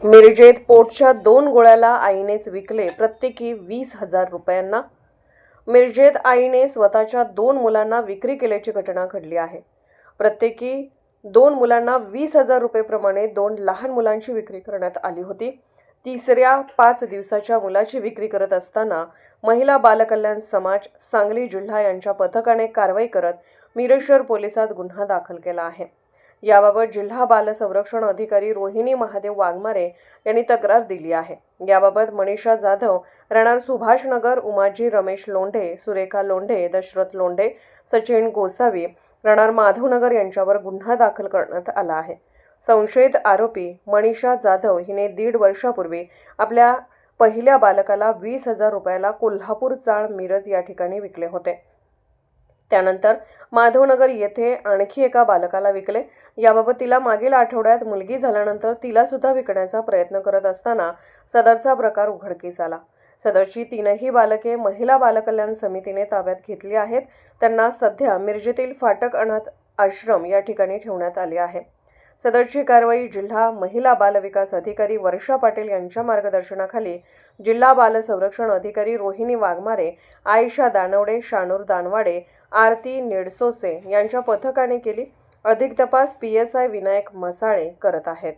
मिरजेत पोटच्या 2 गोळ्याला आईनेच विकले प्रत्येकी 20,000 रुपयांना. मिरजेत आईने स्वतःच्या 2 मुलांना विक्री केल्याची घटना घडली आहे. प्रत्येकी 2 मुलांना 20,000 रुपये प्रमाणे 2 लहान मुलांची विक्री करण्यात आली होती. तिसऱ्या 5 दिवसाच्या मुलाची विक्री करत असताना महिला बालकल्याण समाज, सांगली जिल्हा यांच्या पथकाने कारवाई करत मिरज शहर पोलिसात गुन्हा दाखल केला आहे. याबाबत जिल्हा बाल संरक्षण अधिकारी रोहिणी महादेव वाघमारे यांनी तक्रार दिली आहे. याबाबत मनीषा जाधव, राहणार सुभाषनगर, उमाजी रमेश लोंढे, सुरेखा लोंढे, दशरथ लोंढे, सचिन गोसावी, राहणार माधवनगर यांच्यावर गुन्हा दाखल करण्यात आला आहे. संशयित आरोपी मनीषा जाधव हिने 1.5 वर्षापूर्वी आपल्या पहिल्या बालकाला 20,000 रुपयाला कोल्हापूर चाळ मिरज या ठिकाणी विकले होते. त्यानंतर माधवनगर येथे आणखी एका बालकाला विकले. याबाबत तिला मागील आठवड्यात मुलगी झाल्यानंतर तिला सुद्धा विकण्याचा प्रयत्न करत असताना सदरचा प्रकार उघडकीस आला. सदरची 3ही बालके महिला बालकल्याण समितीने ताब्यात घेतली आहेत. त्यांना सध्या मिरजेतील फाटक अनाथ आश्रम या ठिकाणी ठेवण्यात आले आहे. सदरची कारवाई जिल्हा महिला बाल विकास अधिकारी वर्षा पाटील यांच्या मार्गदर्शनाखाली जिल्हा बाल संरक्षण अधिकारी रोहिणी वाघमारे, आयशा दानवडे, शानूर दानवाडे, आरती निडसोसे यांच्या पथकाने केली. अधिक तपास PSI विनायक मसाळे करत आहेत.